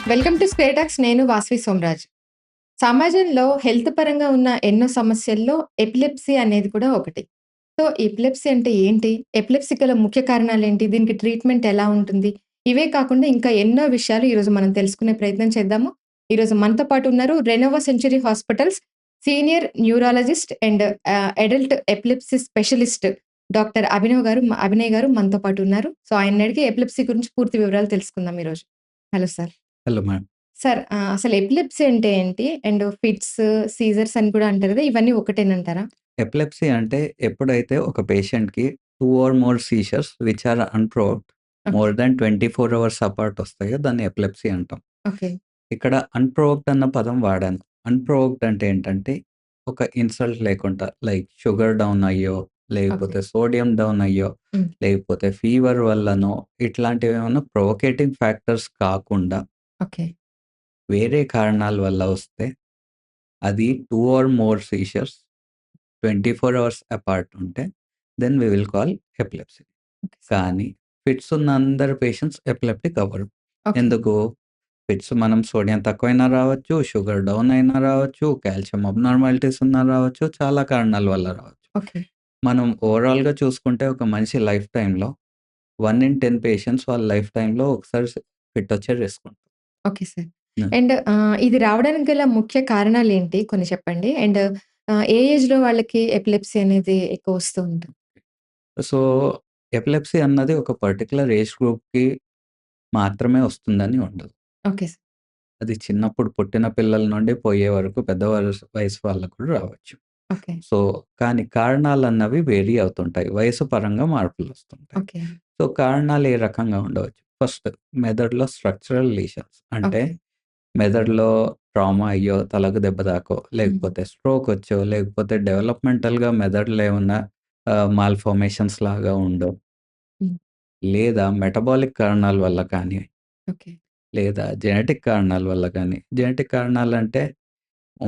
Welcome to square talks. నేను వాసవి సోమరాజ్. సమాజంలో health పరంగా ఉన్న ఎన్నో సమస్యల్లో ఎపిలెప్సీ అనేది కూడా ఒకటి. సో, ఎపిలెప్సీ అంటే ఏంటి? ఎపిలెప్సీ గల ముఖ్య కారణాలేంటి? దీనికి ట్రీట్మెంట్ ఎలా ఉంటుంది? ఇవే కాకుండా ఇంకా ఎన్నో విషయాలు ఈరోజు మనం తెలుసుకునే ప్రయత్నం చేద్దాము. ఈరోజు మనతో పాటు ఉన్నారు Renova century hospitals senior neurologist and adult epilepsy specialist doctor Abhinay గారు మనతో పాటు ఉన్నారు. సో, ఆయన్ని అడిగి ఎపిలెప్సీ గురించి పూర్తి వివరాలు తెలుసుకుందాం ఈరోజు. Hello sir. Hello madam. Sir అసలు ఎపిలెప్సీ అంటే ఏంటి? అండ్ ఫిట్స్, సీజర్స్ అని కూడా అంటారు కదా! ఇవన్నీ ఒకటేనంటారా? ఎపిలెప్సీ అంటే ఎప్పుడైతే ఒక పేషెంట్‌కి 2 or more seizures which are unprovoked okay. More than 24 hours apart వస్తాయో దాన్ని ఎపిలెప్సీ అంటాం. ఓకే. ఇక్కడ అన్‌ప్రోవోక్డ్ అన్న పదం వాడాను. అన్‌ప్రోవోక్డ్ అంటే ఏంటంటే ఒక ఇన్సల్ట్ లేకుండా లైక్ షుగర్ డౌన్ అయ్యో, ఓకే. లేకపోతే సోడియం డౌన్ అయ్యో, హ్మ్. లేకపోతే ఫీవర్ వల్లనో ఇట్లాంటివేమన్నా ప్రొవోకేటింగ్ ఫ్యాక్టర్స్ కాకుండా ఓకే. వేరే కారణాల వల్ల వస్తే అది 2 or more seizures 24 hours apart ఉంటే then we will call epilepsy. Okay sir. కానీ ఫిట్స్ ఉన్న అందరు పేషెంట్స్ ఎపిలెప్టిక్ అవ్వరు. ఓకే. ఎందుకు? ఫిట్స్ మనం సోడియం తక్కువైనా రావచ్చు, షుగర్ డౌన్ అయినా రావచ్చు, కాల్షియం అబ్నార్మాలిటీస్ ఉన్నా రావచ్చు, చాలా కారణాల వల్ల రావచ్చు. ఓకే. మనం ఓవరాల్‌గా చూసుకుంటే ఒక మనిషి లైఫ్ టైమ్‌లో 1 ఇన్ 10 పేషెంట్స్ వాళ్ళ లైఫ్ టైమ్‌లో ఒకసారి ఫిట్ వచ్చే రిస్క్ ఉంటుంది. Okay sir. హ్మ్. అండ్ ఇది రావడానికి గల ముఖ్య కారణాలేంటి కొన్ని చెప్పండి? అండ్ ఏ ఏజ్‌లో వాళ్ళకి ఎపిలెప్సీ అనేది ఎక్కువ వస్తూ ఉంటుంది? సో, ఎపిలెప్సీ అన్నది ఒక పర్టిక్యులర్ ఏజ్ గ్రూప్‌కి మాత్రమే వస్తుందని ఉండదు. Okay sir. అది చిన్నప్పుడు పుట్టిన పిల్లల నుండి పోయే వరకు పెద్ద వయసు వాళ్ళకి కూడా రావచ్చు. ఓకే. సో, కానీ కారణాలన్నవి వేరీ అవుతుంటాయి. వయసు పరంగా మార్పులొస్తుంటాయి. ఓకే. సో, కారణాలు ఏ రకంగా ఉండవచ్చు. ఫస్ట్ మెదడులో స్ట్రక్చరల్ లీషన్స్ అంటే ఓకే. మెదడులో ట్రామా అయ్యో, తలకు దెబ్బ తాకో, హ్మ్. లేకపోతే స్ట్రోక్ వచ్చో, లేకపోతే డెవలప్‌మెంటల్‌గా మెదడులో ఏమన్నా మాల్‌ఫార్మేషన్స్ లాగా ఉండో, హ్మ్. లేదా మెటబాలిక్ కారణాల వల్ల కానీ, ఓకే. లేదా జెనెటిక్ కారణాల వల్ల కానీ. జెనెటిక్ కారణాలంటే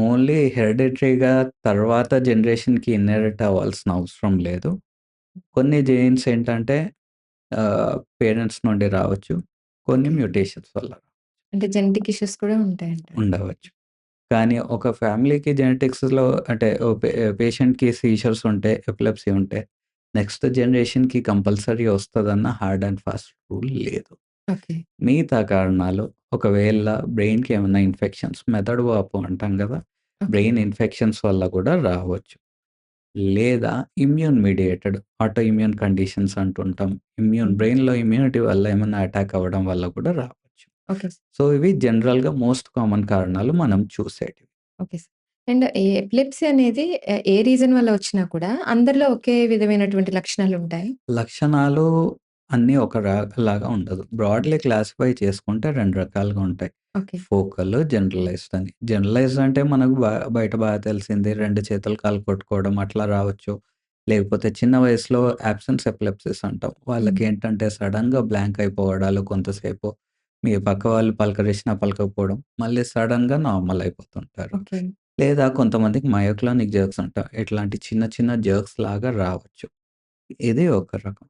ఓన్లీ హెరిడిటరీగా తర్వాత జనరేషన్‌కి ఇన్హెరిట్ అవ్వాల్సిన అవసరం లేదు. కొన్ని జీన్స్ ఏంటంటే పేరెంట్స్ నుండి రావచ్చు. కొన్ని ఓకే. మ్యుటేషన్స్ వల్ల అంటే జెనెటిక్ ఇష్యూస్ కూడా ఉంటాయంటారు. ఉండవచ్చు. కానీ ఒక ఫ్యామిలీకి జెనెటిక్స్‌లో అంటే ఓ పేషెంట్‌కి సీజర్స్ ఉంటే, ఎపిలెప్సీ ఉంటే నెక్స్ట్ జనరేషన్‌కి కంపల్సరీ వస్తదన్న హార్డ్ అండ్ ఫాస్ట్ రూల్ లేదు. ఓకే. మిగతా కారణాలు ఒకవేళ బ్రెయిన్‌కి ఏమన్నా ఇన్ఫెక్షన్స్ మెదడు వాపు అంటాం గదా! ఓకే. బ్రెయిన్ ఇన్ఫెక్షన్స్ వల్ల కూడా రావచ్చు. లేదా immune mediated auto immune conditions అంటుంటాం. హ్మ్. బ్రెయిన్‌లో ఇమ్యూనిటీ వల్ల ఏమన్నా అటాక్ అవ్వడం వల్ల కూడా రావచ్చు. ఓకే. సో, ఇవి జనరల్‌గా మోస్ట్ కామన్ కారణాలు మనం చూసేటివి. Okay sir. అండ్ ఈ ఎపిలెప్సీ అనేది ఏ రీజన్ వల్ల వచ్చినా కూడా అందరిలో ఒకే విధమైనటువంటి లక్షణాలుంటాయా? లక్షణాలు అన్నీ ఒకలాగా ఉండదు. బ్రాడ్‌లీ క్లాసిఫై చేసుకుంటే 2 రకాలుగా ఉంటాయి. ఓకే. ఫోకల్, జనరలైజ్డ్ అని. జనరలైజ్డ్ అంటే మనకు బయట బాగా తెలిసింది 2 చేతులు కాళ్ళు కొట్టుకోవడం అట్లా రావచ్చు. లేకపోతే చిన్న వయసులో అబ్సెన్స్ ఎపిలెప్సిస్ అంటాం. హ్మ్. వాళ్ళకేంటంటే సడెన్‌గా బ్లాంక్ అయిపోవడాలు కొంతసేపు. మీ పక్క వాళ్ళు పలకరించినా పలకకపోవడం. మళ్ళీ సడెన్‌గా నార్మల్ అయిపోతుంటారు. ఓకే. లేదా కొంతమందికి మయోక్లానిక్ జర్క్స్ అంటాం. ఇట్లాంటి చిన్న చిన్న జర్క్స్ లాగా రావచ్చు. ఇది ఒక రకం.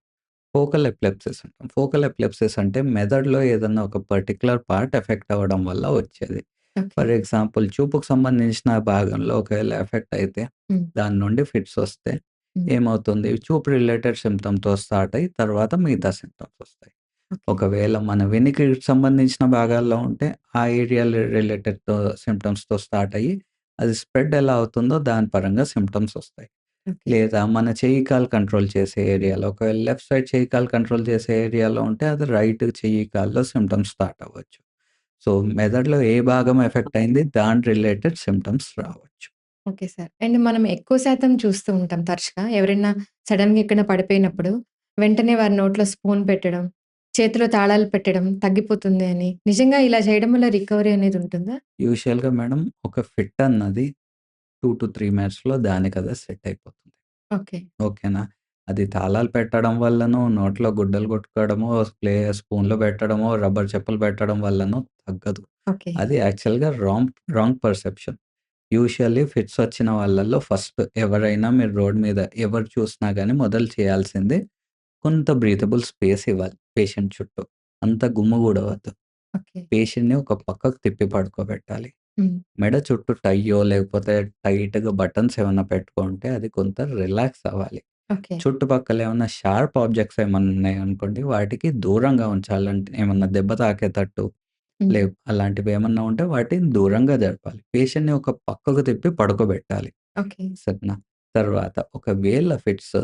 ఫోకల్ ఎపిలెప్సిస్ అంటాం. ఫోకల్ ఎపిలెప్సిస్ అంటే మెదడులో ఏదన్నా ఒక పర్టిక్యులర్ పార్ట్ ఎఫెక్ట్ అవ్వడం వల్ల వచ్చేది. ఓకే. ఫర్ ఎగ్జాంపుల్ చూపుకు సంబంధించిన భాగంలో ఒకవేళ ఎఫెక్ట్ అయితే హ్మ్. దాని నుండి ఫిట్స్ వస్తే హ్మ్. ఏమవుతుంది? చూపు రిలేటెడ్ సిమ్టమ్స్‌తో స్టార్ట్ అయ్యి తర్వాత మిగతా సిమ్టమ్స్ వస్తాయి. ఓకే. ఒకవేళ మన వెనికికి సంబంధించిన భాగాల్లో ఉంటే ఆ ఏరియా రిలేటెడ్‌తో సిమ్టమ్స్‌తో స్టార్ట్ అయ్యి అది స్ప్రెడ్ ఎలా అవుతుందో దాని పరంగా సిమ్టమ్స్ వస్తాయి. ఓకే. లేదా మన చెయ్యి కాలు కంట్రోల్ చేసే ఏరియాలో ఒకవేళ లెఫ్ట్ సైడ్ చెయ్యి కాలు కంట్రోల్ చేసే ఏరియాలో ఉంటే అది రైట్ చెయ్యి కాల్లో సిమ్టమ్స్ స్టార్ట్ అవ్వచ్చు. సో, మెదడులో ఏ భాగం ఎఫెక్ట్ అయింది దాని రిలేటెడ్ సిమ్టమ్స్ రావచ్చు. Okay sir. అండ్ మనం ఎక్కువ శాతం చూస్తూ ఉంటాం తరచుగా. ఎవరైనా సడెన్‌గా ఎక్కడైనా పడిపోయినప్పుడు వెంటనే వారి నోట్లో స్పూన్ పెట్టడం, చేతిలో తాళాలు పెట్టడం తగ్గిపోతుంది అని. నిజంగా ఇలా చేయడం వల్ల రికవరీ అనేది ఉంటుందా? యూజువల్‌గా మేడం ఒక ఫిట్ అన్నది 2-3 మినిట్స్‌లో దానికదే సెట్ అయిపోతుంది. ఓకే. ఓకేనా? అది తాళాలు పెట్టడం వల్లనో, నోట్లో గుడ్డలు కొట్టుకోవడమో, స్పూన్‌లో పెట్టడమో, రబ్బర్ చెప్పులు పెట్టడం వల్లనో తగ్గదు. ఓకే. అది యాక్చువల్‌గా రాంగ్ పర్సెప్షన్. యూజువల్లీ ఫిట్స్ వచ్చిన వాళ్ళలో ఫస్ట్ ఎవరైనా మీరు రోడ్ మీద ఎవరు చూసినా గాని మొదలు చేయాల్సింది కొంత బ్రీతబుల్ స్పేస్ ఇవ్వాలి పేషెంట్ చుట్టూ. అంత గుమిగూడవద్దు. ఓకే. పేషెంట్‌ని ఒక పక్కకు తిప్పి పడుకోబెట్టాలి. హ్మ్. మెడ చుట్టూ టైయో లేకపోతే టైట్‌గా బటన్స్ ఏమన్నా పెట్టుకుంటే అది కొంత రిలాక్స్ అవ్వాలి. ఓకే. చుట్టుపక్కల ఏమన్నా షార్ప్ ఆబ్జెక్ట్స్ ఏమన్నా ఉన్నాయనుకోండి, వాటికి దూరంగా ఉంచాలంటే ఏమన్నా దెబ్బ తాకేతట్టు హ్మ్. అలాంటివి ఏమన్నా ఉంటే వాటిని దూరంగా జరపాలి. పేషెంట్‌ని ఒక పక్కకు తిప్పి పడుకోబెట్టాలి. ఓకే. సరేనా? తర్వాత ఒకవేళ ఫిట్స్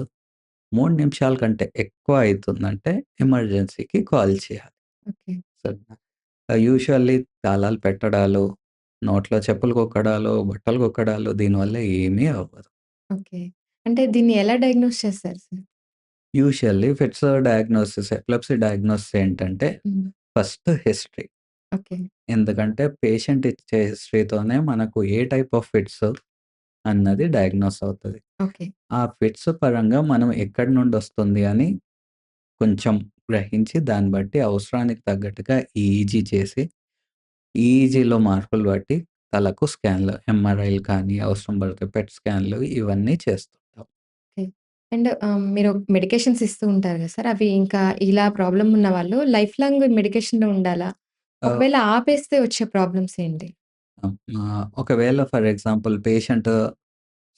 3 నిమిషాల కంటే ఎక్కువ అయితుందంటే ఎమర్జెన్సీకి కాల్ చేయాలి. ఓకే. సరేనా? యూజువల్లీ తాళాలు పెట్టడాలు, నోట్లో చెప్పులు కుక్కడాలు, బట్టలు కుక్కడాలు దీనివల్ల ఏమీ అవ్వదు. ఓకే. అంటే దీన్ని ఎలా డయాగ్నోస్ చేస్తారు sir? Usually fits diagnosis, epilepsy diagnosis ఏంటంటే హ్మ్. First history. ఓకే. ఎందుకంటే పేషెంట్ ఇచ్చే హిస్టరీతోనే మనకు ఏ టైప్ ఆఫ్ ఫిట్స్ అన్నది డయాగ్నోస్ అవుతది. ఓకే. ఆ ఫిట్స్ పరంగా మనం ఎక్కడి నుండొస్తుంది అని కొంచెం గ్రహించి దాన్ని బట్టి అవసరానికి తగ్గట్టుగా ఈఈజీ చేసి, ఈఈజీలో మార్పులు బట్టి తలకు స్కాన్‌లు, ఎంఆర్ఐలు కానీ, అవసరం పడితే పెట్ స్కాన్‌లు ఇవన్నీ చేస్తుంటాం. ఓకే. అండ్ మీరు మెడికేషన్స్ ఇస్తూ ఉంటారు కదా సార్! అవి ఇంకా ఇలా ప్రాబ్లమ్ ఉన్నవాళ్ళు లైఫ్ లాంగ్ మెడికేషన్‌లో ఉండాలా? ఆహ్, ఒకవేళ ఆపేస్తే వచ్చే ప్రాబ్లమ్స్ ఏంటి? ఒకవేళ for example patient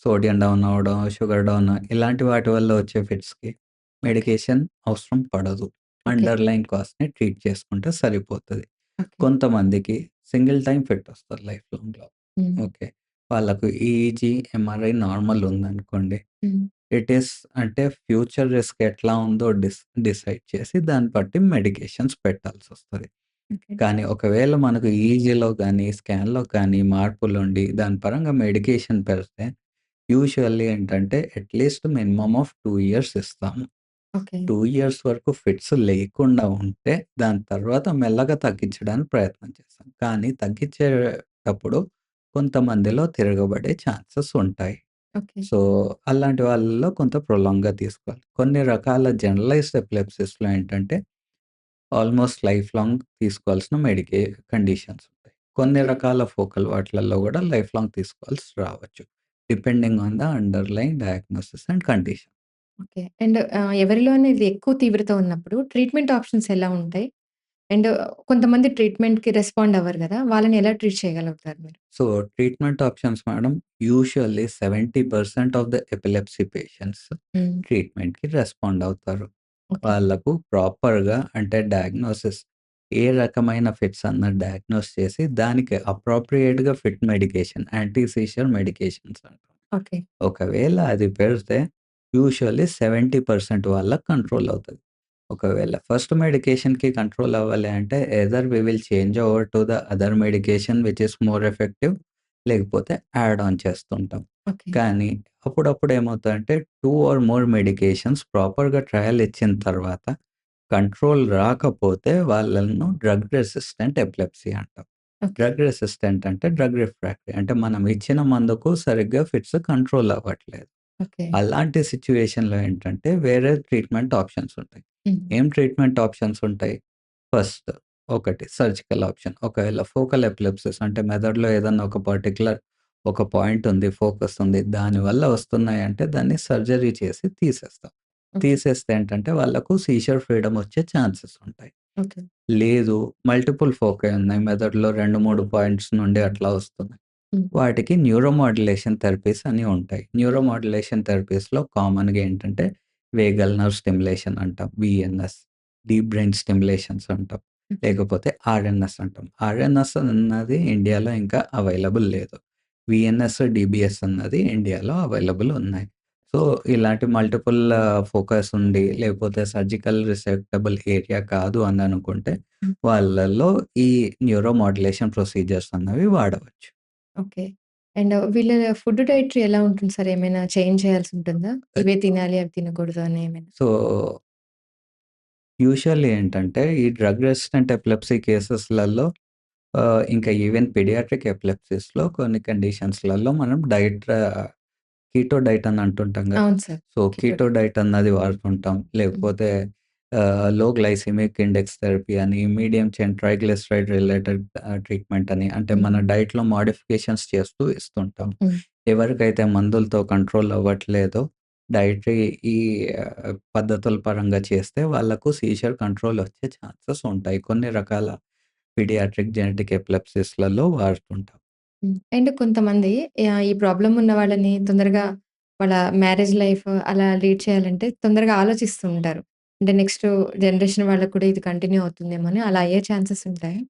sodium down అవ్వడం, షుగర్ డౌన్ ఇలాంటి వాటి వల్ల వచ్చే ఫిట్స్‌కి ఓకే. మెడికేషన్ అవసరం పడదు. ఓకే. అండర్‌లైన్ కాజ్‌ని ట్రీట్ చేసుకుంటే సరిపోతది. ఓకే. కొంతమందికి సింగిల్ టైమ్ ఫిట్ వస్తది లైఫ్ లాంగ్‌లో. హ్మ్. ఓకే. వాళ్ళకు ఈఈజీ, ఎంఆర్ఐ నార్మల్ ఉందనుకోండి. హ్మ్. ఇట్ ఈస్ అంటే ఫ్యూచర్ రిస్క్ ఎట్లా ఉందో డిసైడ్ చేసి దాన్ని బట్టి మెడికేషన్స్ పెట్టాల్సొస్తది. ఓకే. కానీ ఒకవేళ మనకు ఈఈజీలో గానీ, స్కాన్‌లో కానీ మార్పులుండి దాని పరంగా మెడికేషన్ పెడితే యూజువల్లీ ఏంటంటే అట్‌లీస్ట్ మినిమమ్ ఆఫ్ 2 ఇయర్స్ ఇస్తాము. ఓకే. 2 ఇయర్స్ వరకు ఫిట్స్ లేకుండా ఉంటే, దాని తర్వాత మెల్లగా తగ్గించడానికి ప్రయత్నం చేస్తాం. కానీ తగ్గించేటప్పుడు కొంతమందిలో తిరగబడే ఛాన్సెస్ ఉంటాయి. ఓకే. సో, అలాంటి వాళ్ళలో కొంత ప్రొలాంగ్‌గా తీసుకోవాలి. కొన్ని రకాల జనరలైజ్డ్ ఎపిలెప్సిస్‌లో ఏంటంటే, ఆల్మోస్ట్ లైఫ్ లాంగ్ తీసుకోవాల్సిన కండిషన్స్ ఉంటాయి. కొన్ని ఓకే. రకాల ఫోకల్ వాటిలలో గూడా లైఫ్ లాంగ్ తీసుకోవాల్సి రావచ్చు. Depending on the underline diagnosis and condition. Okay. And ఎవరిలోనే ఇది ఎక్కువ తీవ్రత ఉన్నప్పుడు ట్రీట్మెంట్ ఆప్షన్స్ ఎలా ఉంటాయి? అండ్ కొంతమంది ట్రీట్మెంట్‌కి రెస్పాండ్ అవ్వరు గదా! వాళ్ళని ఎలా ట్రీట్ చేయగలుగుతారు మీరు? So, treatment options madam usually 70% of the epilepsy patients హ్మ్. ట్రీట్మెంట్‌కి రెస్పాండ్ అవుతారు. ఓకే. వాళ్ళకు ప్రాపర్‌గా అంటే డయాగ్నోసిస్ ఏ రకమైన ఫిట్స్ అన్నది డయాగ్నోస్ చేసి, దానికి అప్రోప్రియేట్‌గా fit medication, anti seizure medications అంటాం. ఓకే. ఒకవేళ అది పెడితే యూజువల్లీ 70% వాళ్ళకి కంట్రోల్ అవుతది. ఒకవేళ ఫస్ట్ మెడికేషన్‌కి కంట్రోల్ అవ్వాలి అంటే either we will change over to the other medication which is more effective లేకపోతే యాడ్ ఆన్ చేస్తుంటాం. ఓకే. కానీ అప్పుడప్పుడు ఏమవుతదంటే 2 ఆర్ మోర్ మెడికేషన్స్ ప్రాపర్‌గా ట్రయల్ ఇచ్చిన తర్వాత కంట్రోల్ రాకపోతే వాళ్ళను డ్రగ్ రెసిస్టెంట్ ఎపిలెప్సీ అంటాం. ఓకే. డ్రగ్ రెసిస్టెంట్ అంటే డ్రగ్ రిఫ్రాక్టరీ అంటే మనం ఇచ్చిన మందుకు సరిగ్గా ఫిట్స్ కంట్రోల్ అవ్వట్లేదు. ఓకే. అలాంటి సిట్యుయేషన్‌లో ఏంటంటే వేరే ట్రీట్మెంట్ ఆప్షన్స్ ఉంటాయి. హ్మ్. ఏం ట్రీట్మెంట్ ఆప్షన్స్ ఉంటాయి? ఫస్ట్ ఒకటి సర్జికల్ ఆప్షన్. ఒకవేళ ఫోకల్ ఎపిలెప్సిస్ అంటే మెదడులో ఏదన్నా ఒక పర్టిక్యులర్ ఒక పాయింట్ ఉంది, ఫోకస్ ఉంది. దానివల్ల వస్తున్నాయంటే దాన్ని సర్జరీ చేసి తీసేస్తాం. ఓకే. తీసేస్తే ఏంటంటే వాళ్ళకు సీజర్ ఫ్రీడమ్ వచ్చే ఛాన్సెస్ ఉంటాయి. ఓకే. లేదు మల్టిపుల్ ఫోకై ఉన్నాయి. మెదడులో 2, 3 పాయింట్స్ నుండి అట్లా వస్తున్నాయి. హ్మ్. వాటికి న్యూరోమాడ్యులేషన్ థెరపీస్ అని ఉంటాయి. న్యూరోమాడ్యులేషన్ థెరపీస్‌లో కామన్‌గా ఏంటంటే వేగల్ నర్వ్ స్టిమ్యులేషన్ అంటాం. వీఎన్ఎస్, డీప్ బ్రెయిన్ స్టిమ్యులేషన్స్ అంటాం. ఓకే. లేకపోతే ఆర్ఎన్ఎస్ అంటాం. ఆర్ఎన్ఎస్ అన్నది ఇండియాలో ఇంకా అవైలబుల్ లేదు. వీఎన్ఎస్, డీబీఎస్ అన్నది ఇండియాలో అవైలబుల్ ఉన్నాయి. సో, ఇలాంటి మల్టిపుల్ ఫోకస్ ఉండి లేకపోతే సర్జికల్ రిసెక్టబుల్ ఏరియా కాదు అని అనుకుంటే హ్మ్. వాళ్ళలో ఈ న్యూరోమాడ్యులేషన్ ప్రొసీజర్స్ అన్నవి వాడవచ్చు. ఓకే. అండ్ వీళ్ళ ఫుడ్ డైటరీ ఎలా ఉంటుంది సార్? ఏమైనా చేంజ్ చేయాల్సి ఉంటుందా? ఇవే తినాలి, అవి తినకూడదు అని ఏమైనా? సో, యూజువల్లీ ఏంటంటే, ఈ డ్రగ్ రెసిస్టెంట్ ఎపిలెప్సీ కేసెస్‌లలో ఇంకా ఈవెన్ పీడియాట్రిక్ ఎపిలెప్సీస్‌లో కొన్ని కండిషన్స్‌లలో మనం కీటో డైట్ అని అంటుంటాం గదా! అవును సార్. సో, కీటో కిటోడే. డైట్ అన్నది వాడుతుంటాం. హ్మ్. లేకపోతే లో గ్లైసెమిక్ ఇండెక్స్ థెరపీ అని, medium chain triglyceride related treatment అని అంటే హ్మ్. మన డైట్‌లో మోడిఫికేషన్స్ చేస్తూ ఇస్తుంటాం. హ్మ్. ఎవరికైతే మందులతో కంట్రోల్ అవ్వట్లేదో డైటరీ ఈ పద్ధతుల పరంగా చేస్తే వాళ్ళకు సీజర్ కంట్రోల్ వచ్చే ఛాన్సెస్ ఉంటాయి. కొన్ని రకాల పీడియాట్రిక్ జెనెటిక్ ఎపిలెప్సిస్‌లలో వాడుతుంటాం. అండ్ కొంతమంది ఈ ప్రాబ్లమ్ ఉన్న వాళ్ళని తొందరగా వాళ్ళ మ్యారేజ్ లైఫ్ అలా లీడ్ చేయాలంటే తొందరగా ఆలోచిస్తూ ఉంటారు. అంటే నెక్స్ట్ జనరేషన్ వాళ్ళకి కూడా ఇది కంటిన్యూ అవుతుందేమో అని అలా అయ్యే ఛాన్సెస్ ఉంటాయా?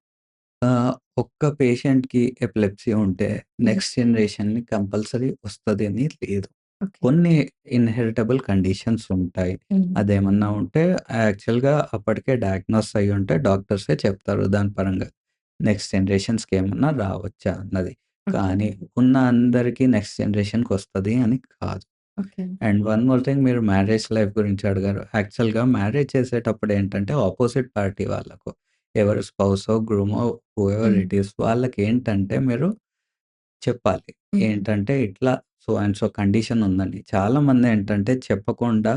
ఒక్క పేషెంట్‌కి ఎపిలెప్సీ ఉంటే హ్మ్. నెక్స్ట్ జనరేషన్‌ని కంపల్సరీ వస్తది అని లేదు. ఓకే. కొన్ని ఇన్‌హెరిటబుల్ కండిషన్స్ ఉంటాయి. హ్మ్. అదేమన్నా ఉంటే యాక్చువల్‌గా అప్పటికే డయాగ్నోస్ అయ్యుంటే డాక్టర్సే చెప్తారు దాని పరంగా. నెక్స్ట్ జనరేషన్స్‌కి ఏమన్నా రావచ్చా అన్నది. ఓకే. కానీ ఉన్న అందరికీ నెక్స్ట్ జనరేషన్‌కొస్తది అని కాదు. Okay. And one more thing, మీరు మ్యారేజ్ లైఫ్ గురించి అడిగారు. యాక్చువల్‌గా మ్యారేజ్ చేసేటప్పుడు ఏంటంటే అపోజిట్ పార్టీ వాళ్ళకు ఎవరి స్పౌసో, గ్రూమో హూఎవర్ హ్మ్. ఇట్ ఈస్ వాళ్ళకేంటంటే మీరు చెప్పాలి. హ్మ్. ఏంటంటే ఇట్లా సో అండ్ సో కండిషన్ ఉందని. చాలామందేంటంటే చెప్పకుండా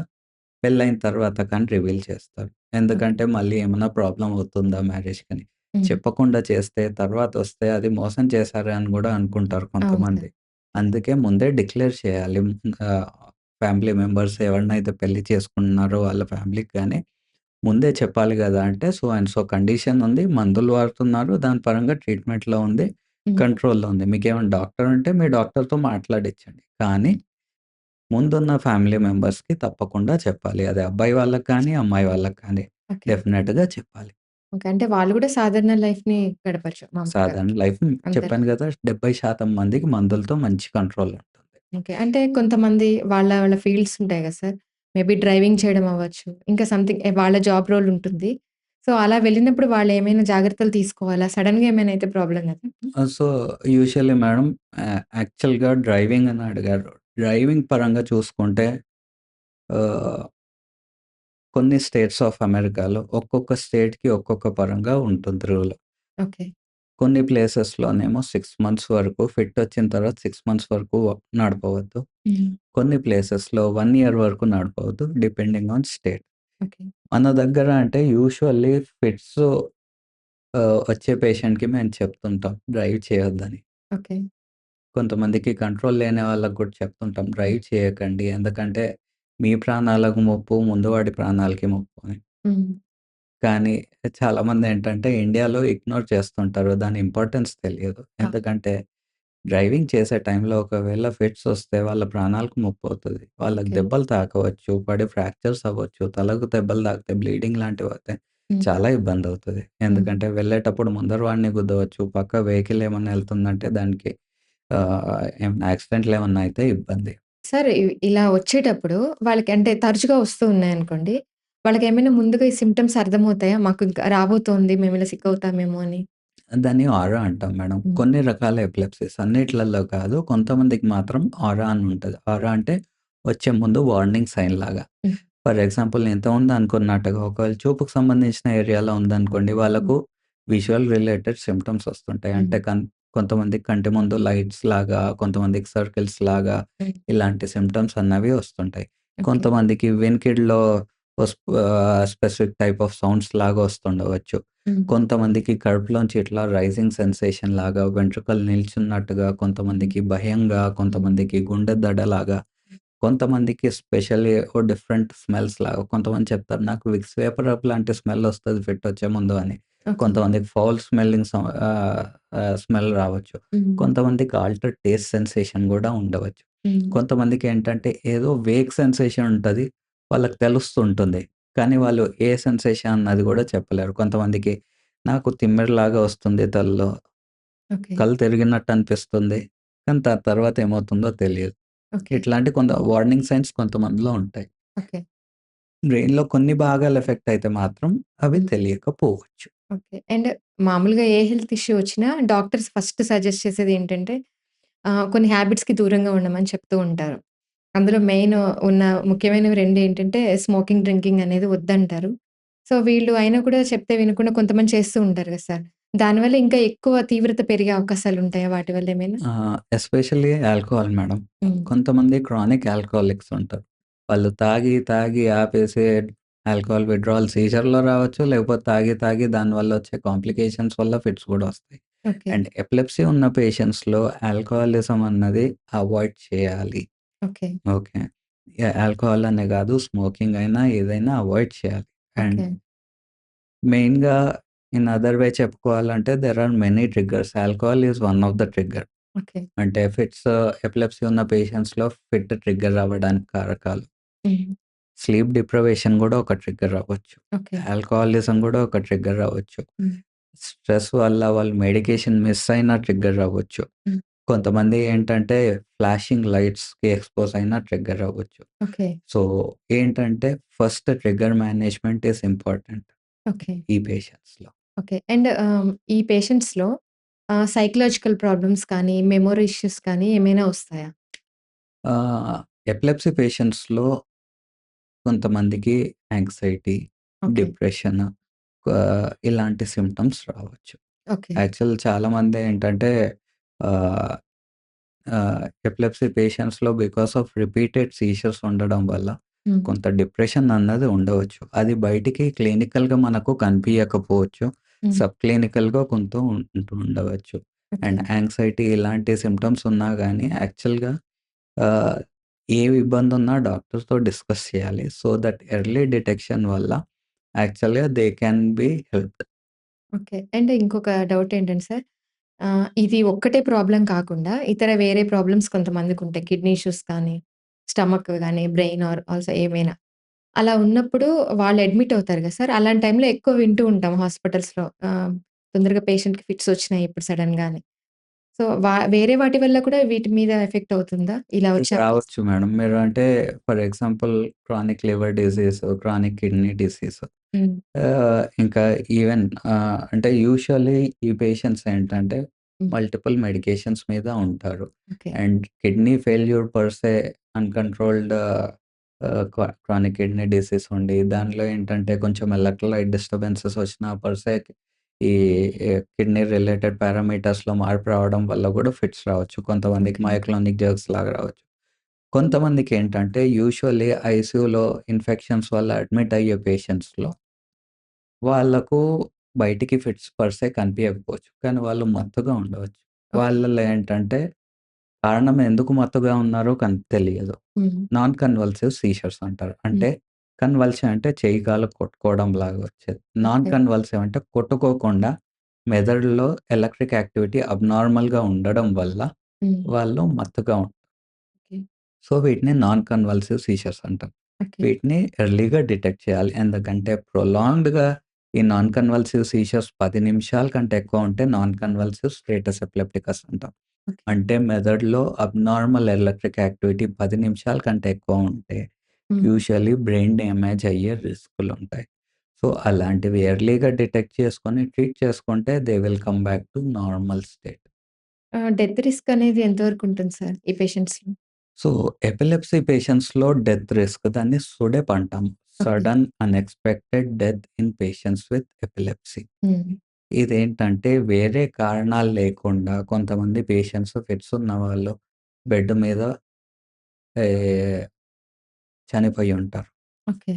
పెళ్లయిన తర్వాత కానీ రివీల్ చేస్తారు. ఓకే. ఎందుకంటే మళ్ళీ ఏమన్నా ప్రాబ్లమ్ అవుతుందా మ్యారేజ్‌కని. హ్మ్. చెప్పకుండా చేస్తే తర్వాతొస్తే అది మోసం చేశారు అని గూడా అనుకుంటారు అవును సార్. కొంతమంది. అందుకే ముందే డిక్లేర్ చేయాలి. ఆహ్, ఫ్యామిలీ మెంబర్స్ ఎవరినైతే పెళ్లి చేసుకుంటున్నారో వాళ్ళ ఫ్యామిలీకి గాని ముందే చెప్పాలి గదా! అంటే సో అండ్ సో కండిషన్ ఉంది. మందులు వాడుతున్నారు. దాని పరంగా ట్రీట్మెంట్‌లో ఉంది. హ్మ్. కంట్రోల్‌లో ఉంది. మీకేమైనా డాక్టర్ ఉంటే మీ డాక్టర్‌తో మాట్లాడిచ్చండి. కానీ ముందున్న ఫ్యామిలీ మెంబర్స్‌కి తప్పకుండా చెప్పాలి. అది అబ్బాయి వాళ్ళకి కానీ, అమ్మాయి వాళ్ళకి కానీ ఓకే. డెఫినిట్‌గా చెప్పాలి. ఓకే. అంటే వాళ్ళు గూడా సాధారణ లైఫ్‌ని గడపొచ్చు మామూలుగా సాధారణ లైఫ్ అందరు. చెప్పాను గదా! 70% మందికి మందులతో మంచి కంట్రోల్ ఉంటుంది. ఓకే. అంటే కొంతమంది వాళ్ళ ఫీల్డ్స్ ఉంటాయి గదా సార్! మేబీ డ్రైవింగ్ చేయడం అవ్వచ్చు. ఇంకా సంథింగ్ వాళ్ళ జాబ్ రోల్ ఉంటుంది. సో, అలా వెళ్ళినప్పుడు వాళ్ళేమైనా జాగ్రత్తలు తీసుకోవాలా? సడెన్‌గా ఏమైనా అయితే ప్రాబ్లమ్ గదా! సో, యూజువల్లీ మేడం యాక్చువల్‌గా డ్రైవింగ్ అని అడిగారు. డ్రైవింగ్ పరంగా చూసుకుంటే ఆహ్, కొన్ని స్టేట్స్ ఆఫ్ అమెరికాలో ఒక్కొక్క స్టేట్‌కి ఒక్కొక్క పరంగా ఉంటుంది రూల్. ఓకే. కొన్ని ప్లేసెస్‌లోనేమో 6 మంత్స్ వరకు ఫిట్ వచ్చిన తర్వాత 6 మంత్స్ వరకు నడపవద్దు. హ్మ్. కొన్ని ప్లేసెస్‌లో 1 ఇయర్ వరకు నడపవద్దు. Depending on state. ఓకే. మన దగ్గర అంటే యూజువల్లీ ఫిట్స్ వచ్చే పేషెంట్‌కి మేము చెప్తుంటాం డ్రైవ్ చేయొద్దని. ఓకే. కొంతమందికి కంట్రోల్ లేని వాళ్ళకి కూడా చెప్తుంటాం హ్మ్. డ్రైవ్ చేయకండి. ఎందుకంటే మీ ప్రాణాలకు ముప్పు, ముందు వాడి ప్రాణాలకి ముప్పు అని. హ్మ్. కానీ చాలామందేంటంటే ఇండియాలో ఇగ్నోర్ చేస్తుంటారు. దాని ఇంపార్టెన్స్ తెలియదు. ఓకే. ఎందుకంటే డ్రైవింగ్ చేసే టైంలో ఒకవేళ ఫిట్స్ వస్తే వాళ్ళ ప్రాణాలకు ముప్పవుతది. వాళ్ళకి ఓకే. దెబ్బలు తాకవచ్చు, పడి ఫ్రాక్చర్స్ అవ్వచ్చు, తలకు దెబ్బలు తాకితే బ్లీడింగ్ లాంటివవుతాయి. హ్మ్. చాలా ఇబ్బందవుతది. హ్మ్. ఎందుకంటే వెళ్ళేటప్పుడు ముందర వాడిని గుద్దవచ్చు, పక్క వెహికల్ ఏమన్నా ఎళ్తుందంటే దానికి ఏమన్నా యాక్సిడెంట్‌లేమన్నా అయితే ఇబ్బంది. సార్ ఇలా వచ్చేటప్పుడు వాళ్ళకి అంటే తరచుగా వస్తూ ఉన్నాయనుకోండి. వాళ్ళకేమైనా ముందుగా ఈ సింప్టమ్స్ అర్థమవుతాయా? మాకు ఇంకా రాబోతోంది. మేమిలా సిక్ అవుతామేమో అని? దాన్ని ఆరా అంటాం మేడం. హ్మ్. కొన్ని రకాల ఎపిలెప్సీస్ అన్నిట్లల్లో కాదు. కొంతమందికి మాత్రం ఆరా అని ఉంటది. ఆరా అంటే వచ్చే ముందు వార్నింగ్ సైన్ లాగా. హ్మ్. ఫర్ ఎగ్జాంపుల్ నేను ఇంతకుముందు అనుకున్నట్టుగా ఒకవేళ చూపుకు సంబంధించిన ఏరియాలో ఉందనుకోండి, హ్మ్. వాళ్ళకు విజువల్ రిలేటెడ్ సింప్టమ్స్ వస్తుంటాయి. హ్మ్. అంటే కొంతమందికి కంటి ముందు లైట్స్ లాగా, కొంతమందికి సర్కిల్స్ లాగా హ్మ్. ఇలాంటి సింప్టమ్స్ అన్నవి వస్తుంటాయి. ఓకే. కొంతమందికి వినికిడిలో స్పెసిఫిక్ టైప్ ఆఫ్ సౌండ్స్ లాగా వస్తుండవచ్చు. హ్మ్. కొంతమందికి కడుపులోంచి ఇట్లా రైజింగ్ సెన్సేషన్ లాగా, వెంట్రుకలు నిల్చున్నట్టుగా, హ్మ్. కొంతమందికి భయంగా, కొంతమందికి గుండె దడలాగా, కొంతమందికి స్పెషల్లీ ఓ డిఫరెంట్ స్మెల్స్ లాగా. కొంతమంది చెప్తారు నాకు విక్స్ వేపరప్ లాంటి స్మెల్ వస్తది ఫిట్ వచ్చే ముందు అని. ఓకే. కొంతమందికి ఫౌల్ స్మెల్లింగ్ స్మెల్ రావచ్చు. హ్మ్. కొంతమందికి ఆల్టర్ టేస్ట్ సెన్సేషన్ గూడా ఉండవచ్చు. హ్మ్. కొంతమందికేంటంటే ఏదో వేగ్ సెన్సేషన్ ఉంటది. వాళ్ళకి తెలుస్తుంటుంది. కానీ వాళ్ళు ఏ సెన్సేషన్ అన్నది గూడా చెప్పలేరు. కొంతమందికి నాకు తిమ్మిరిలాగా వస్తుంది తలలో. ఓకే. కళ్ళు తిరిగినట్టు అనిపిస్తుంది. కానీ తర్వాత ఏమవుతుందో తెలీదు. ఓకే. ఇట్లాంటి కొంత వార్నింగ్ సైన్స్ కొంతమందిలో ఉంటాయి. ఓకే. బ్రెయిన్‌లో కొన్ని భాగాలు ఎఫెక్ట్ అయితే మాత్రం అవి హ్మ్. తెలియకపోవచ్చు. ఓకే. అండ్ మామూలుగా ఏ హెల్త్ ఇష్యూ వచ్చినా డాక్టర్స్ ఫస్ట్ సజెస్ట్ చేసేదేంటంటే కొన్ని హ్యాబిట్స్‌కి దూరంగా ఉండమని చెప్తూ ఉంటారు. అందులో మెయిన్ ఉన్న ముఖ్యమైనవి 2 ఏంటంటే స్మోకింగ్, డ్రింకింగ్ అనేది వద్దంటారు. సో, వీళ్ళు అయినా కూడా చెప్తే వినకుండా కొంతమంది చేస్తూ ఉంటారు కదా సార్! దానివల్ల ఇంకా ఎక్కువ తీవ్రత పెరిగే అవకాశాలుంటాయా వాటి వల్ల ఏమైనా? Especially alcohol madam. హ్మ్. కొంతమంది క్రానిక్ ఆల్కహాలిక్స్ ఉంటారు. వాళ్ళు తాగి, తాగి ఆపేసి ఆల్కహాల్ విత్‌డ్రావల్ సీజర్‌లో రావచ్చు. లేకపోతే తాగి, తాగి దానివల్ల వచ్చే కాంప్లికేషన్స్ వల్ల ఫిట్స్ కూడా వస్తాయి. ఓకే. అండ్ ఎపిలెప్సీ ఉన్న పేషెంట్స్‌లో ఆల్కహాలిజం అన్నది అవాయిడ్ చేయాలి. ఓకే. ఓకే. ఆల్కహాల్ అనే కాదు, స్మోకింగ్ అయినా ఏదైనా అవాయిడ్ చేయాలి. And okay. మెయిన్‌గా ఇన్ అదర్ వే చెప్పుకోవాలంటే there are many triggers. Alcohol is one of the trigger. Okay. అంటే ఫిట్స్ ఎపిలెప్సీ ఉన్న పేషెంట్స్‌లో ఫిట్ ట్రిగ్గర్ అవ్వడానికి కారకాలు. హ్మ్. స్లీప్ డిప్రైవేషన్ గూడా ఒక ట్రిగ్గర్ అవ్వచ్చు. ఓకే. ఆల్కహాలిజం గూడా ఒక ట్రిగ్గర్ అవ్వచ్చు. హ్మ్. స్ట్రెస్ వల్ల వాళ్ళు మెడికేషన్ మిస్ అయినా ట్రిగ్గర్ అవ్వచ్చు. హ్మ్. కొంతమంది ఏంటంటే ఫ్లాషింగ్ లైట్స్‌కి ఎక్స్‌పోజ్ అయినా ట్రిగ్గర్ అవ్వచ్చు. ఓకే. సో, ఏంటంటే first trigger management is important okay. ఈ పేషెంట్స్‌లో. ఓకే. అండ్ ఈ పేషెంట్స్‌లో సైకలాజికల్ ప్రాబ్లమ్స్ కానీ, మెమరీ ఇష్యూస్ కానీ ఏమైనా వస్తాయా? ఆహ్, ఎపిలెప్సీ పేషెంట్స్‌లో కొంతమందికి యాంక్సైటీ, ఓకే. డిప్రెషన్ ఇలాంటి సింప్టమ్స్ రావచ్చు. ఓకే. యాక్చువల్ చాలామంది ఏంటంటే ఆహ్, ఎపిలెప్సీ పేషెంట్స్‌లో బికాస్ ఆఫ్ రిపీటెడ్ సీజర్స్ ఉండడం వల్ల హ్మ్. కొంత డిప్రెషన్ అన్నది ఉండవచ్చు. అది బయటికి క్లినికల్‌గా మనకు కనిపియకపోవచ్చు. హ్మ్. సబ్ క్లినికల్‌గా కొంత ఉంటూ ఉండవచ్చు. ఓకే. అండ్ యాంక్సైటీ ఇలాంటి సింప్టమ్స్ ఉన్నా గానీ యాక్చువల్‌గా ఆహ్, ఏ ఇబ్బందున్నా డాక్టర్‌తో డిస్కస్ చేయాలి. సో దట్ ఎర్లీ డిటెక్షన్ వల్ల యాక్చువల్‌గా they can be helped. Okay. And ఇంకొక డౌట్ ఏంటంటే సార్, ఇది ఒక్కటే ప్రాబ్లమ్ కాకుండా ఇతర వేరే ప్రాబ్లమ్స్ కొంతమందికుంటాయి. కిడ్నీ ఇష్యూస్ కానీ, స్టమక్ గానీ, బ్రెయిన్ ఆల్సో ఏమైనా. అలా ఉన్నప్పుడు వాళ్ళు అడ్మిట్ అవుతారు కదా సార్! అలాంటి టైంలో ఎక్కువ వింటూ ఉంటాం హాస్పిటల్స్‌లో. తొందరగా పేషెంట్‌కి ఫిట్స్ వచ్చినాయి ఇప్పుడు సడెన్‌గానే. సో, వేరే వాటి వల్ల కూడా వీటి మీద ఎఫెక్ట్ అవుతుందా? ఇలా వచ్చినప్పుడు? రావచ్చు మేడం. మీరు అంటే for example chronic liver disease, chronic kidney disease హ్మ్. ఇంకా ఈవెన్ అంటే యూజువల్లీ ఈ పేషెంట్స్ ఏంటంటే హ్మ్. మల్టిపుల్ మెడికేషన్స్ మీద ఉంటారు. Okay. And kidney failure per say uncontrolled chronic kidney disease ఉండి దానిలో ఏంటంటే కొంచెం ఎలక్ట్రోలైట్ డిస్టర్బెన్సెస్ వచ్చినా పర్ సే ఈ కిడ్నీ రిలేటెడ్ పారామీటర్స్‌లో మార్పు రావడం వల్ల కూడా ఫిట్స్ రావచ్చు. కొంతమందికి ఓకే. మయోక్లోనిక్ జర్క్స్ లాగా రావచ్చు. కొంతమందికేంటంటే యూజువల్లీ ఐసీయూలో ఇన్ఫెక్షన్స్ వల్ల అడ్మిట్ అయ్యే పేషెంట్స్‌లో వాళ్ళకు బయటికి ఫిట్స్ పర్ సే కనిపియకపోవచ్చు. కానీ వాళ్ళు మత్తుగా ఉండవచ్చు. ఓకే. వాళ్ళలో ఏంటంటే కారణం ఎందుకు మత్తుగా ఉన్నారో తెలియదు. హ్మ్. నాన్ కన్వల్సివ్ సీజర్స్ అంటారు. హ్మ్. అంటే కన్వల్షన్ అంటే చెయ్యి, కాలు కొట్టుకోవడం లాగా వచ్చేది. Non okay. కన్వల్సివ్ అంటే కొట్టుకోకుండా మెదడులో ఎలక్ట్రిక్ యాక్టివిటీ అబ్‌నార్మల్‌గా ఉండడం వల్ల హ్మ్. వాళ్ళు మత్తుగా ఉంటారు. ఓకే. సో, వీటిని నాన్ కన్వల్సివ్ సీజర్స్ అంటాం. ఓకే. వీటిని ఎర్లీగా డిటెక్ట్ చేయాలి. ఎందుకంటే ప్రొలాంగ్డ్‌గా ఈ నాన్ కన్వల్సివ్ సీజర్స్ 10 నిమిషాల కంటే ఎక్కువ ఉంటే నాన్ కన్వల్సివ్ స్టేటస్ ఎపిలెప్టికస్ అంటాం. ఓకే. అంటే మెదడులో అబ్‌నార్మల్ ఎలక్ట్రిక్ యాక్టివిటీ 10 నిమిషాల కంటే ఎక్కువ ఉంటే హ్మ్. యూజువల్లీ బ్రెయిన్ డ్యామేజ్ అయ్యే రిస్కులుంటాయి. సో, అలాంటివి ఎర్లీగా డిటెక్ట్ చేసుకొని ట్రీట్ చేసుకుంటే they will come back to normal state. Death risk అనేది ఎంతవరకు ఉంటుంది సార్ ఈ పేషెంట్స్‌లో? సో, ఎపిలెప్సీ పేషెంట్స్‌లో డెత్ రిస్క్ దాన్ని సుడెప్ అంటాం. Okay. Sudden unexpected death in patients with epilepsy. హ్మ్. ఇదేంటంటే వేరే కారణాలు లేకుండా కొంతమంది పేషెంట్స్ ఫిట్స్ ఉన్నవాళ్ళు బెడ్ మీద eh, చనిపోయి ఉంటారు. ఓకే.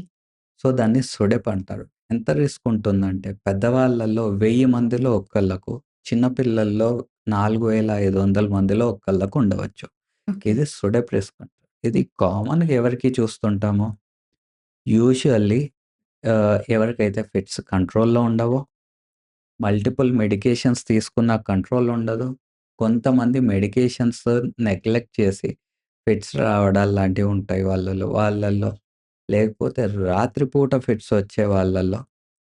సో, దాన్ని సుడెప్ అంటారు. ఎంత రిస్క్ ఉంటుందంటే పెద్దవాళ్ళలో 1000 మందిలో ఒక్కళ్ళకు, చిన్న పిల్లల్లో 4500 మందిలో ఒక్కళ్ళకు ఉండవచ్చు. ఓకే. ఇది సుడెప్ రిస్క్ అంటారు. ఇది హ్మ్. కామన్‌గా ఎవరికి చూస్తుంటాము? యూజువల్లీ ఎవరికైతే ఫిట్స్ కంట్రోల్‌లో ఉండవో, మల్టిపుల్ మెడికేషన్స్ తీసుకున్న కంట్రోల్ ఉండదు. కొంతమంది మెడికేషన్స్ నెగ్లెక్ట్ చేసి ఫిట్స్ రావడాలు లాంటివి ఉంటాయి వాళ్ళలో. వాళ్ళలో లేకపోతే రాత్రి పూట ఫిట్స్ వచ్చే వాళ్ళలో,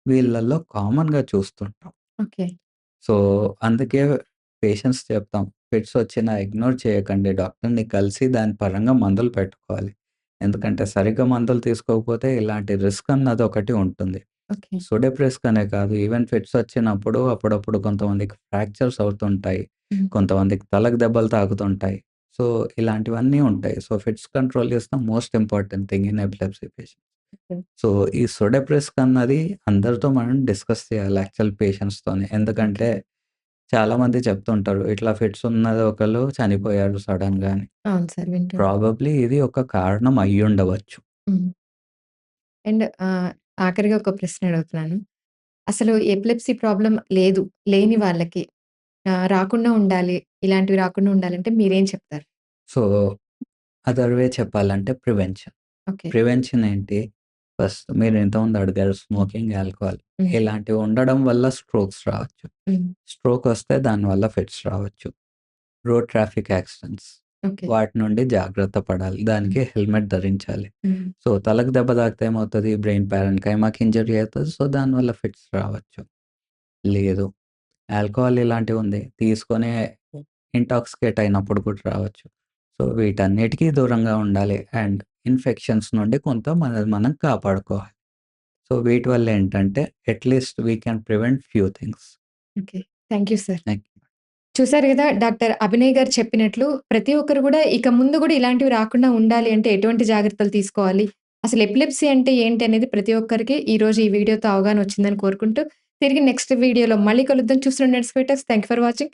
వీళ్ళలో కామన్‌గా చూస్తుంటాం. ఓకే. సో, అందుకే పేషెంట్స్ చెప్తాం. ఫిట్స్ వచ్చినా ఇగ్నోర్ చేయకండి. డాక్టర్‌ని కలిసి దాని పరంగా మందులు పెట్టుకోవాలి. ఎందుకంటే సరిగ్గా మందులు తీసుకోకపోతే ఇలాంటి రిస్క్ అన్నది ఒకటి ఉంటుంది. ఓకే. సుడెప్ రిస్క్ అనే కాదు. ఈవెన్ ఫిట్స్ వచ్చినప్పుడు అప్పుడప్పుడు కొంతమందికి ఫ్రాక్చర్స్ అవుతుంటాయి. హ్మ్. కొంతమందికి తలకు దెబ్బలు తాకుతుంటాయి. సో, ఇలాంటివన్నీ ఉంటాయి. So, fits control is the most important thing in epilepsy patients. Okay. So, ఈ సుడెప్ రిస్క్ అన్నది అందరితో మనం డిస్కస్ చేయాలి యాక్చువల్ పేషెంట్స్‌తోని. ఓకే. ఎందుకంటే చాలామంది చెప్తుంటారు. ఇట్లా ఫిట్స్ ఉన్నది ఒకళ్ళు చనిపోయారు సడెన్‌గా అని. అవును సార్. వింటున్నా. ప్రాబబ్లీ ఇది ఒక కారణం అయ్యుండవచ్చు. హ్మ్. అండ్ ఆఖరిగా ఒక ప్రశ్న అడుగుతున్నాను. అసలు ఎపిలెప్సీ ప్రాబ్లమ్ లేదు, లేని వాళ్ళకి రాకుండా ఉండాలి, ఇలాంటివి రాకుండా ఉండాలంటే మీరేం చెప్తారు? సో, అదర్ వే చెప్పాలంటే ప్రివెన్షన్. ఓకే. ప్రివెన్షన్ ఏంటి? ఫస్ట్ మీరు ఇంతకుముందు అడిగారు స్మోకింగ్, ఆల్కహాల్ హ్మ్. ఇలాంటివి ఉండడం వల్ల స్ట్రోక్స్ రావచ్చు. హ్మ్. స్ట్రోక్ వస్తే దానివల్ల ఫిట్స్ రావచ్చు. Road traffic accidents okay. వాటి నుండి జాగ్రత్త పడాలి. హ్మ్. దానికి హెల్మెట్ ధరించాలి. హ్మ్. సో, తలకు దెబ్బ తాకితే ఏమవుతది? బ్రెయిన్ పారెన్కైమాకి ఇంజరీ అవుతది. సో, దానివల్ల ఫిట్స్ రావచ్చు. లేదు ఆల్కహాల్ ఇలాంటివి ఉంది. తీసుకొని ఇంటాక్సికేట్ అయినప్పుడు కూడా రావచ్చు. సో, వీటన్నిటికి దూరంగా ఉండాలి. అండ్ ఇన్ఫెక్షన్స్ నుండి కొంత మనల్ని మనం కాపాడుకోవాలి. సో, వీటి వల్ల ఏంటంటే at least we can prevent few things. Okay. Thank you sir. Thank you. చూసారు గదా! డాక్టర్ అభినయ్ గారు చెప్పినట్లు ప్రతి ఒక్కరు గూడా ఇక ముందు గూడా ఇలాంటివి రాకుండా ఉండాలి అంటే ఎటువంటి జాగ్రత్తలు తీసుకోవాలి? అసలు ఎపిలెప్సీ అంటే ఏంటి అనేది ప్రతి ఒక్కరికి ఈరోజు ఈ వీడియోతో అవగాహన వచ్చిందని కోరుకుంటూ, తిరిగి నెక్స్ట్ వీడియోలో మళ్ళీ కలుద్దాం. చూస్తుండండి స్క్వేటర్స్. Thank you for watching.